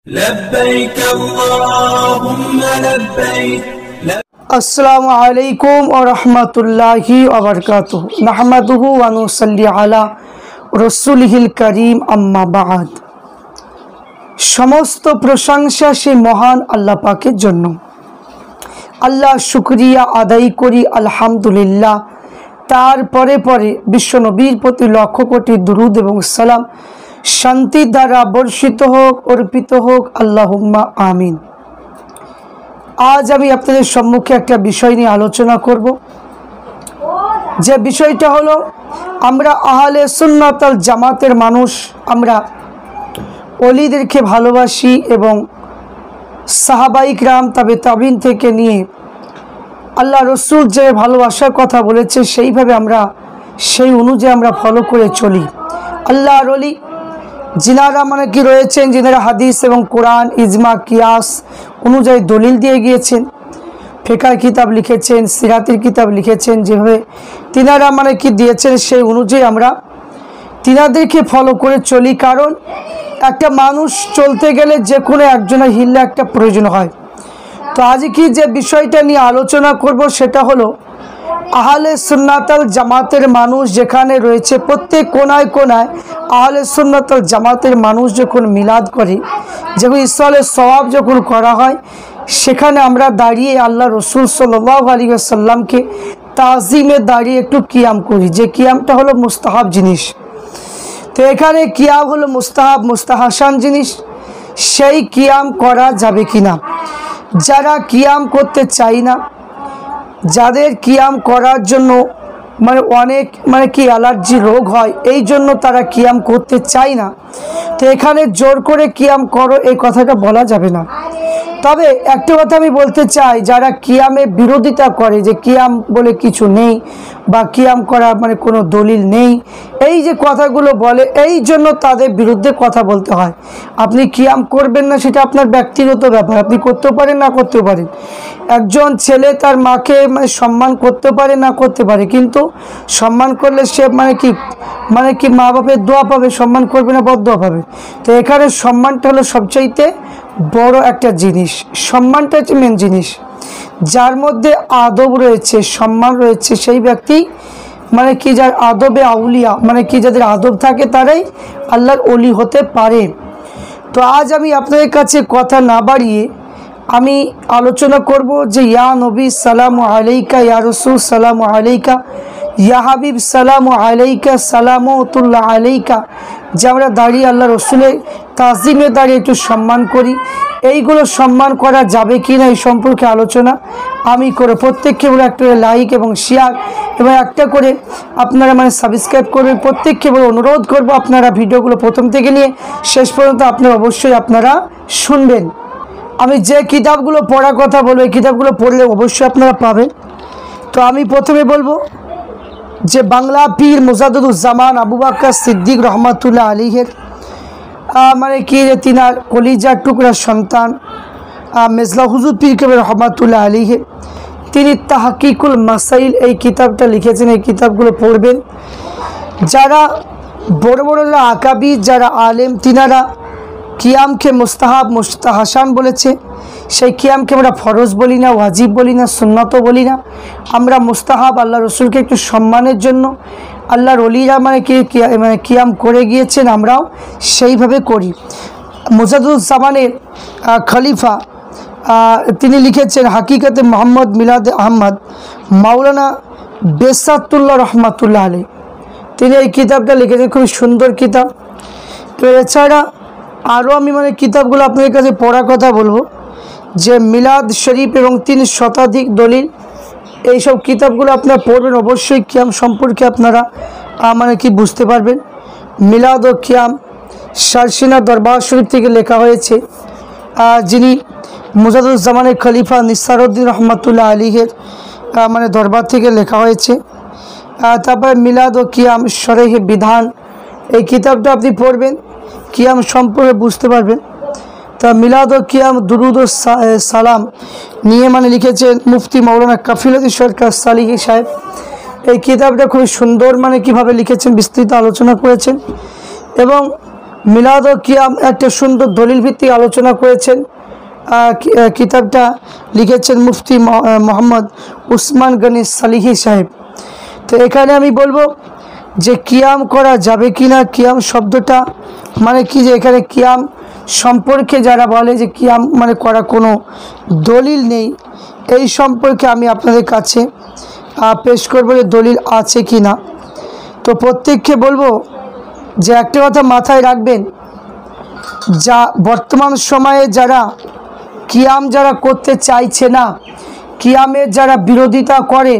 لبيك اللهم لبيك अस्सलामु अलैकुम व रहमतुल्लाहि व बरकातुहू नहमदुहु व नुसल्ली अला रसूलिहिल करीम अम्मा बाद। समस्त प्रशंसा से महान अल्लाह पाकेर जन्य। अल्लाह शुक्रिया आदाय करी आलহামদুলিল্লাহ। तार परे परे विश्व नबीर प्रति लक्ष कोटी दुरूद एवं सलाम शांति द्वारा बर्षित होक अर्पित होक अल्लाहुम्मा आमीन। आज आमी आपनादेर सम्मुखे एक विषय निये आलोचना करब, जे विषयटा हलो आमरा आहले सुन्नात आल जामातेर मानुष आमरा ओलिदेरके भालोबासी एवं साहाबाई किराम ताबे ताबिन थेके निये आल्लाह रसूल जे भालोबासार कथा बोलेছে সেইভাবে আমরা সেই অনুযায়ী আমরা ফলো করে চলি। আল্লাহর ওলি जिनारा माने कि रयेछेन जिनारा हादिस एवं कुरान इजमा कियास अनुयायी दलिल दिए गिয়েছেন, ফিকার किताब लिखेছেন, সিরাতের किताब लिखेছেন, যেভাবে তিনারা মানে কি দিয়েছেন সেই অনুযায়ী আমরা তিনাদেরকে ফলো করে চলি। কারণ একটা মানুষ চলতে গেলে যে কোনো একজনের হিল্লা একটা প্রয়োজন হয়। তো আজ কি যে বিষয়টা নিয়ে আলোচনা করব সেটা হলো आहले सुन्नात आल जामातेर मानुष जेखाने रयेछे प्रत्येक कोनाय कोनाय आहले सुन्नात आल जामातेर मानुष जखन मिलाद करे, जखन इस्साले सवाब जखन करा हय सेखाने आमरा दाड़िये आल्लाह रसूल सल्लल्लाहु आलैहि वसल्लम के ताजिमे दाड़िये एकटु कियाम करी, जे कियामटा हलो मुस्ताहाब जिनिस। तो एखाने कियाम हलो मुस्ताहाब मुस्ताहासान जिनिस, सेई कियाम करा जाबे किना। जारा कियाम करते चाय ना, যাদের কিয়াম করার জন্য মানে অনেক মানে কি অ্যালার্জি রোগ হয় এই জন্য তারা কিয়াম করতে চায় না, তো এখানে জোর করে কিয়াম করো এই কথাটা বলা যাবে না। তবে একটা কথা আমি বলতে চাই, যারা কিয়ামে বিরোধিতা করে যে কিয়াম বলে কিছু নেই বা কিয়াম করার মানে কোনো দলিল নেই, এই যে কথাগুলো বলে এই জন্য তাদের বিরুদ্ধে কথা বলতে হয়। আপনি কিয়াম করবেন না সেটা আপনার ব্যক্তিগত ব্যাপার, আপনি করতে পারেন না করতে পারেন। একজন ছেলে তার মাকে মানে সম্মান করতে পারে না করতে পারে, কিন্তু সম্মান করলে সে মানে কি মা বাপের দোয়া পাবে, সম্মান করবে না বদদোয়া পাবে। তো এখানে সম্মানটা হলো সবচাইতে বড় একটা জিনিস, সম্মানটা হচ্ছে মেন জিনিস। যার মধ্যে আদব রয়েছে সম্মান রয়েছে সেই ব্যক্তি মানে কি যার আদবে আউলিয়া মানে কি যাদের আদব থাকে তারাই আল্লাহর ওলি হতে পারে। তো আজ আমি আপনাদের কাছে কথা না বাড়িয়ে আমি আলোচনা করব যে ইয়া নবী সালামু আলাইকা, ইয়া রাসূল সালামু আলাইকা, ইয়া হাবিব সালামু আলাইকা, সালামতুল্লাহ আলাইকা, যে আমরা দাঁড়িয়ে আল্লাহ রসুলের তাজিমে দাঁড়িয়ে একটু সম্মান করি, এইগুলো সম্মান করা যাবে কি না এই সম্পর্কে আলোচনা আমি করে প্রত্যেককে বলে একটা লাইক এবং শেয়ার এবং একটা করে আপনারা মানে সাবস্ক্রাইব করবেন। প্রত্যেককে বলে অনুরোধ করব আপনারা ভিডিওগুলো প্রথম থেকে নিয়ে শেষ পর্যন্ত আপনারা অবশ্যই আপনারা শুনবেন। আমি যে কিতাবগুলো পড়ার কথা বলবো এই কিতাবগুলো পড়লে অবশ্যই আপনারা পাবেন। তো আমি প্রথমে বলবো যে বাংলা পীর মুজাদ্দিদুজ্জামান আবু বকর সিদ্দিক রহমাতুল্লাহ আলাইহির মানে কি যে তিনার কলিজার টুকরা সন্তান মেজলা হুজুর পীর কেবল রহমাতুল্লাহ আলাইহি তিনি তাহকিকুল মাসাইল এই কিতাবটা লিখেছেন। এই কিতাবগুলো পড়বেন। যারা বড় বড় আকাবি যারা আলেম তিনারা কিয়ামকে মুস্তাহাব মুস্তাহাসান বলেছে, সেই কিয়ামকে আমরা ফরজ বলি না, ওয়াজিব বলি না, সুন্নতও বলি না, আমরা মুস্তাহাব আল্লাহ রসুলকে একটু সম্মানের জন্য আল্লাহর ওলিরা মানে কি মানে কিয়াম করে গিয়েছেন আমরাও সেইভাবে করি। মুজাদ্দিদুজ্জামানের খলিফা তিনি লিখেছেন হাকিকতে মোহাম্মদ মিলাদ আহমদ মাওলানা বেসাতুল্লাহ রহমাতুল্লাহ আলাইহি, তিনি এই কিতাবটা লিখেছেন, খুবই সুন্দর কিতাব। তো এছাড়া আরও আমি মানে কিতাবগুলো আপনাদের কাছে পড়ার কথা বলবো, যে মিলাদ শরীফ এবং 3 শতাধিক দলিল এইসব কিতাবগুলো আপনারা পড়বেন, অবশ্যই কিয়াম সম্পর্কে আপনারা মানে কি বুঝতে পারবেন। মিলাদ ও কিয়াম শারসিনা দরবার শরীফ থেকে লেখা হয়েছে, যিনি মুজাদ্দিদুজ্জামানের খলিফা নিসারউদ্দিন রহমাতুল্লাহ আলাইহির মানে দরবার থেকে লেখা হয়েছে। তারপরে মিলাদ ও কিয়াম শরহ বিধান এই কিতাবটা আপনি পড়বেন, কিয়াম সম্পর্কে বুঝতে পারবেন। তা মিলাদ ও কিয়াম দুরুদ ও সালাম নিয়ে মানে লিখেছেন মুফতি মৌলানা কাফিলুদ্দিন সরকার সালিহি সাহেব। এই কিতাবটা খুবই সুন্দর মানে কিভাবে লিখেছেন বিস্তৃত আলোচনা করেছেন। এবং মিলাদ ও কিয়াম একটা সুন্দর দলিল ভিত্তিক আলোচনা করেছেন। কিতাবটা লিখেছেন মুফতি মোহাম্মদ উসমান গনি সালিহি সাহেব। তো এখানে আমি বলবো যে কিয়াম করা যাবে কি না, কিয়াম শব্দটা মানে কি, যে এখানে কিয়াম সম্পর্কে যারা বলে যে কিয়াম মানে করা কোনো দলিল নেই, এই সম্পর্কে আমি আপনাদের কাছে পেশ করবো যে দলিল আছে কি না। তো প্রত্যেককে বলবো যে একটা কথা মাথায় রাখবেন, যা বর্তমান সময়ে যারা কিয়াম যারা করতে চাইছে না, কিয়ামের যারা বিরোধিতা করে,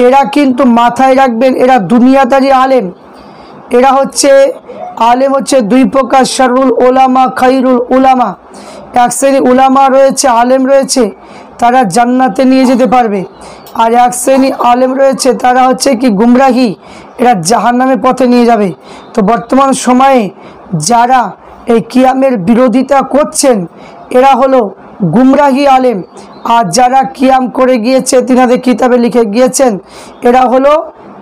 এরা কিন্তু মাথায় রাখবেন এরা দুনিয়াদারি আলেম। এরা হচ্ছে আলেম হচ্ছে দুই প্রকার, শারুল উলামা খাইরুল উলামা। এক শ্রেণী উলামা রয়েছে, আলেম রয়েছে, তারা জান্নাতে নিয়ে যেতে পারবে। আর এক শ্রেণী আলেম রয়েছে, তারা হচ্ছে কি গুমরাহি, এরা জাহান্নামের পথে নিয়ে যাবে। তো বর্তমান সময়ে যারা এই কিয়ামের বিরোধিতা করছেন এরা হলো গুমরাহি আলেম, আর যারা কিয়াম করে গিয়েছে তিনাদের কিতাবে লিখে গিয়েছেন এরা হলো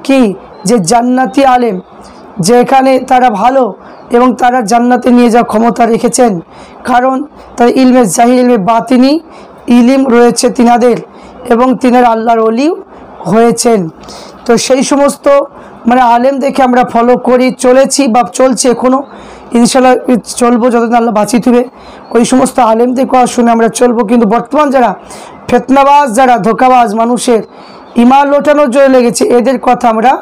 কি যে জান্নাতি আলেম, যেখানে তারা ভালো এবং তারা জান্নাতে নিয়ে যাওয়ার ক্ষমতা রেখেছেন। কারণ তার ইলমে জাহির ইলমে বাতিনি ইলিম রয়েছে তিনাদের, এবং তিনারা আল্লাহর ওলিও হয়েছেন। তো সেই সমস্ত মানে আলেম দেখে আমরা ফলো করি, চলেছি বা চলছে, এখনও ইনশাল্লাহ চলবো যতদিন আল্লাহ বাঁচিয়ে থুবে। ওই সমস্ত আলেমদের কথা শুনে আমরা চলবো। কিন্তু বর্তমান যারা ফেতনাবাজ, যারা ধোকাবাজ, মানুষের ইমান লোটানোর জন্য লেগেছে, এদের কথা আমরা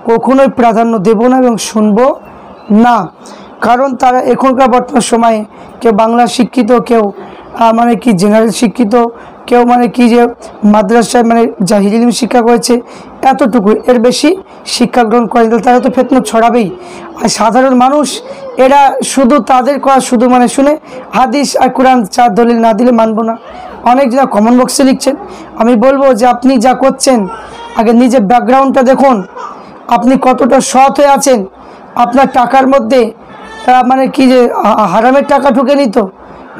কখনোই প্রাধান্য দেব না এবং শুনবো না। কারণ তারা এখনকার বর্তমান সময়ে কেউ বাংলা শিক্ষিত, কেউ মানে কি জেনারেল শিক্ষিত, কেউ মানে কি যে মাদ্রাসায় মানে জাহির ইলম শিক্ষা করেছে, এতটুকু, এর বেশি শিক্ষা গ্রহণ করেন, তারা তো ফিতনা ছড়াবেই। আর সাধারণ মানুষ এরা শুধু তাদের কথা শুধু মানে শুনে হাদিস আর কোরআন চার দলিল না দিলে মানবো না। অনেক যারা কমেন্ট বক্সে লিখছেন, আমি বলবো যে আপনি যা করছেন আগে নিজের ব্যাকগ্রাউন্ডটা দেখুন, আপনি কতটা সৎ হয়ে আছেন। আপনার টাকার মধ্যে মানে কি যে হারামের টাকা ঢুকে নিত,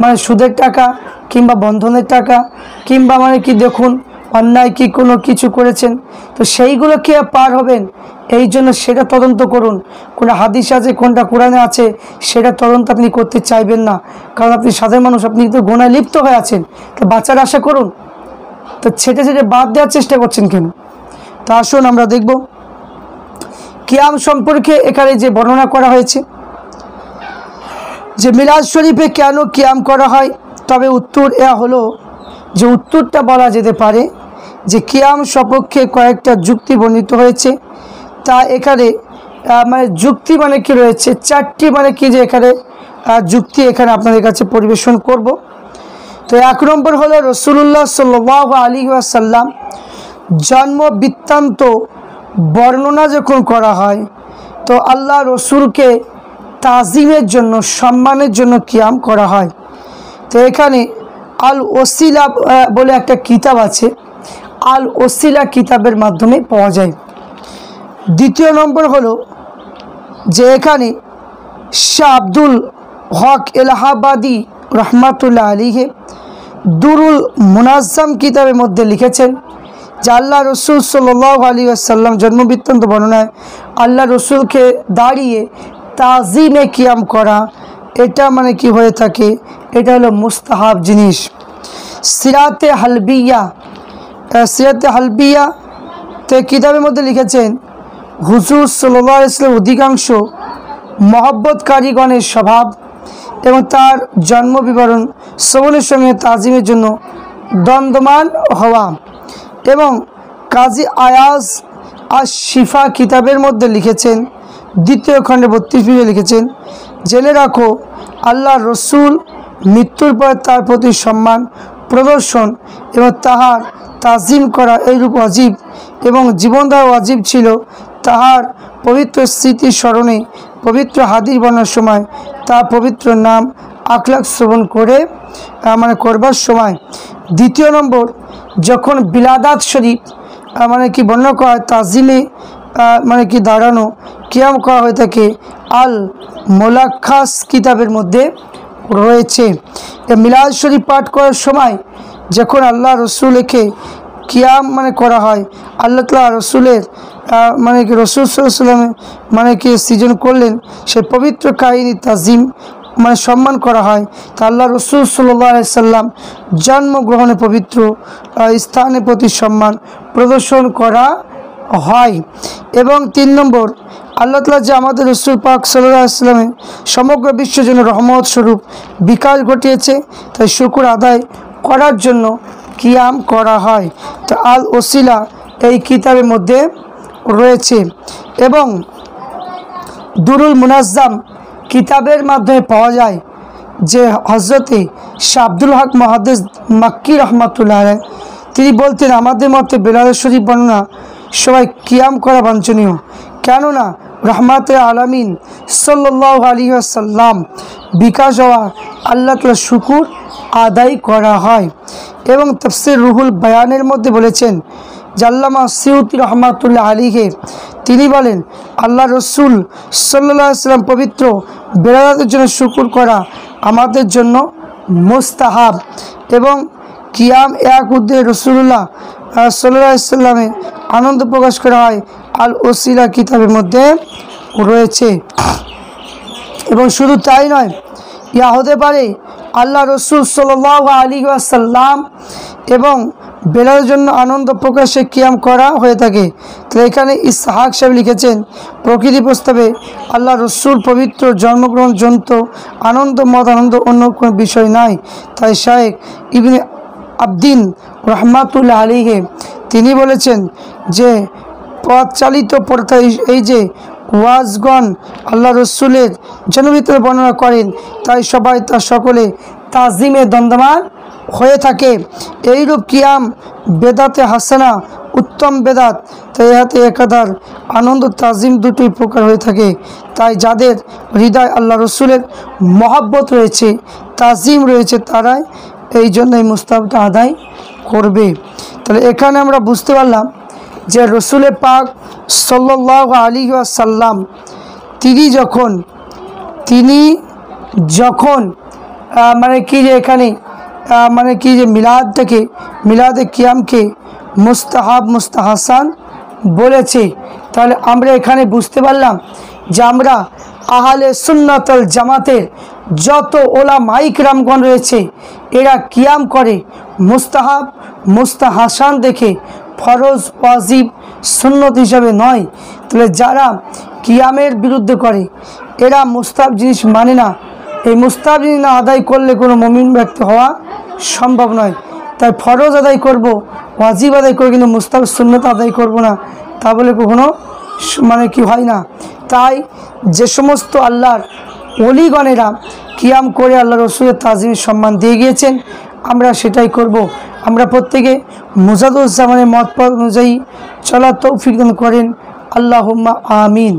মানে সুদের টাকা কিংবা বন্ধনের টাকা, কিংবা মানে কি দেখুন অন্যায় কি কোনো কিছু করেছেন, তো সেইগুলো কি পার হবেন, এই জন্য সেটা তদন্ত করুন। কোনটা হাদিস আছে কোনটা কোরআনে আছে সেটা তদন্ত আপনি করতে চাইবেন না, কারণ আপনি সাধারণ মানুষ, আপনি তো গোনায় লিপ্ত হয়ে আছেন, তো বাঁচার আশা করুন। তো ছেটে ছেটে বাদ দেওয়ার চেষ্টা করছেন কেন? তো আসুন আমরা দেখব কিয়াম সম্পর্কে এখানে যে বর্ণনা করা হয়েছে যে মিলাদ শরীফে কেন কিয়াম করা হয়। তবে উত্তর এ হলো যে উত্তরটা বলা যেতে পারে যে কিয়াম সপক্ষে কয়েকটা যুক্তি বর্ণিত হয়েছে। তা এখানে মানে যুক্তি মানে কি রয়েছে, চারটি মানে কি যে এখানে যুক্তি এখানে আপনাদের কাছে পরিবেশন করব। তো এক নম্বর হলো রাসূলুল্লাহ সাল্লাল্লাহু আলাইহি ওয়াসাল্লাম জন্ম বৃত্তান্ত বর্ণনা যখন করা হয়, তো আল্লাহ রসুলকে তাজিমের জন্য, সম্মানের জন্য কিয়াম করা হয়। তো এখানে আল ওসিলা বলে একটা কিতাব আছে, আল ওসিলা কিতাবের মাধ্যমে পাওয়া যায়। দ্বিতীয় নম্বর হলো যে এখানে শাহ আব্দুল হক এলাহাবাদী রহমাতুল্লাহ আলাইহি দুরুল মুনাজ্জাম কিতাবের মধ্যে লিখেছেন যে আল্লাহ রসুল সাল্লাল্লাহু আলাইহি ওয়াসাল্লাম জন্মবৃত্তান্ত বর্ণনায় আল্লাহ রসুলকে দাঁড়িয়ে তাজিমে কিয়াম করা, এটা মানে কি হয়ে থাকে, এটা হলো মুস্তাহাব জিনিস। সিরাতে হালবিয়া তে কিতাবের মধ্যে লিখেছেন হুজুর সাল্লাল্লাহু আলাইহি ওয়াসাল্লাম অধিকাংশ মহব্বত কারীগণের স্বভাব এবং তার জন্ম বিবরণ শ্রবণের সঙ্গে তাজিমের জন্য দ্বন্দ্বমান হওয়া। এবং কাজী আয়াজ আর শিফা কিতাবের মধ্যে লিখেছেন, দ্বিতীয় খণ্ডে 32 পৃষ্ঠায় লিখেছেন, জেনে রাখো আল্লাহ রসুল মৃত্যুর পর তার প্রতি সম্মান প্রদর্শন এবং তাহার তাজিম করা এইরূপ ওয়াজিব এবং জীবনধারা ওয়াজিব ছিল। তাহার পবিত্র স্মৃতি স্মরণে পবিত্র হাদিস বর্ণনার সময় তার পবিত্র নাম আখলাক শ্রবণ করে মানে করবার সময়। দ্বিতীয় নম্বর, যখন বিলাদাত শরীফ মানে কি বর্ণনা করা হয়, তাজিমে মানে কি দাঁড়ানো কিয়াম করা হয়ে থাকে, আল মোলাক্খাস কিতাবের মধ্যে রয়েছে। মিলাদ শরীফ পাঠ করার সময় যখন আল্লাহ রসুলকে কিয়াম মানে করা হয়, আল্লাহ তাআলা রসুলের মানে কি রাসূল সাল্লাল্লাহু আলাইহি ওয়াসাল্লাম মানে কি সৃজন করলেন, সেই পবিত্র কাহিনী তাজিম মানে সম্মান করা হয়। তা আল্লাহ রাসূল সাল্লাল্লাহু আলাইহি সাল্লাম জন্মগ্রহণে পবিত্র স্থানের প্রতি সম্মান প্রদর্শন করা হয়। এবং 3 নম্বর, আল্লাহ তাআলা যে আমাদের রাসূল পাক সাল্লাল্লাহু আলাইহি ওয়াসাল্লামের সমগ্র বিশ্বের জন্য রহমত স্বরূপ বিকাশ ঘটিয়েছে, তাই শুকর আদায় করার জন্য কিয়াম করা হয়। তো আল ওসিলা এই কিতাবের মধ্যে রয়েছে। এবং দুরুল মুনাজ্জাম কিতাবের মাধ্যমে পাওয়া যায় যে হজরতে শাহ আব্দুল হক মুহাদ্দিস মাক্কি রহমাতুল্লাহ আলাইহি তিনি বলতেন, আমাদের মতে বেলালের শরীফ বর্ণনা সবাই কিয়াম করা বাঞ্ছনীয়, কেননা রহমাতুল আলামিন সাল্লাল্লাহু আলাইহি ওয়াসাল্লাম বিকাশ হওয়া আল্লাহ তাআলার শুকর আদায় করা হয়। এবং তাফসীর রুহুল বায়ানের মধ্যে বলেছেন আল্লামা সিউতি রহমাতুল্লাহ আলাইহি তিনি বলেন, আল্লাহ রসুল সাল্লাল্লাহু আলাইহি ওয়াসাল্লাম পবিত্র বেলালের জন্য শুকর করা আমাদের জন্য মুস্তাহাব। এবং কিয়াম এক উদ্দে রসুল্লাহ সাল্লাল্লাহু আলাইহি ওয়াসাল্লামে আনন্দ প্রকাশ করা হয় আল ওসিলা কিতাবের মধ্যে রয়েছে। এবং শুধু তাই নয়, ইয়া হতে পারে আল্লাহ রসুল সাল্লাল্লাহু আলাইহি ওয়াসাল্লাম এবং বেলালের জন্য আনন্দ প্রকাশে কিয়াম করা হয়ে থাকে। তো এখানে ইসহাক সাহেব লিখেছেন, প্রকৃতি প্রস্তাবে আল্লাহ রসুল পবিত্র জন্মগ্রহণ জনিত আনন্দ অন্য কোনো বিষয় নাই। তাই শায়েখ ইবনে আবদিন রহমাতুল্লাহ আলাইহি তিনি বলেছেন যে পথচালিত প্রথা এই যে ওয়াজগণ আল্লাহ রসুলের জন্মভিতরে বর্ণনা করেন, তাই সবাই তা সকলে তাজিমে দণ্ডমান হয়ে থাকে। এইরূপ কিয়াম বেদাতে হাসানা উত্তম বেদাত, তাই ইহাতে একাধার আনন্দ তাজিম দুটোই প্রকার হয়ে থাকে। তাই যাদের হৃদয় আল্লাহ রসুলের মহব্বত রয়েছে, তাজিম রয়েছে, তারাই এই জন্য এই মুস্তাহাবটা আদায় করবে। তাহলে এখানে আমরা বুঝতে পারলাম যে রসুলের পাক সাল্লাল্লাহু আলাইহি ওয়াসাল্লাম তিনি যখন মানে কি যে এখানে মানে কি যে মিলাদে কিয়ামকে মুস্তাহাসান বলেছে, তাহলে আমরা এখানে বুঝতে পারলাম যে আমরা আহলে সুন্নাত ওয়াল জামাতের যত ওলামায়ে কিরামগণ রয়েছে এরা কিয়াম করে মুস্তাহাসান দেখে, ফরজ ওয়াজিব সুন্নত হিসাবে নয়। তাহলে যারা কিয়ামের বিরুদ্ধে করে এরা মুস্তাহাব জিনিস মানে না। এই মুস্তাহাব জিনিস না আদায় করলে কোনো মুমিন ব্যক্তি হওয়া সম্ভব নয়। তাই ফরজ আদায় করব, ওয়াজিব আদায় করব, কিন্তু মুস্তাহাব সুন্নত আদায় করব না, তা বলে কখনো মানে কি হয় না। তাই যে সমস্ত আল্লাহর ওলিগণেরা কিয়াম করে আল্লাহ রসুলের তাজিমের সম্মান দিয়ে গিয়েছেন, আমরা সেটাই করব। আমরা প্রত্যেকে মুজাদুজ্জামানের মত অনুযায়ী চলার তৌফিক দান করেন। আল্লাহুম্মা আমিন।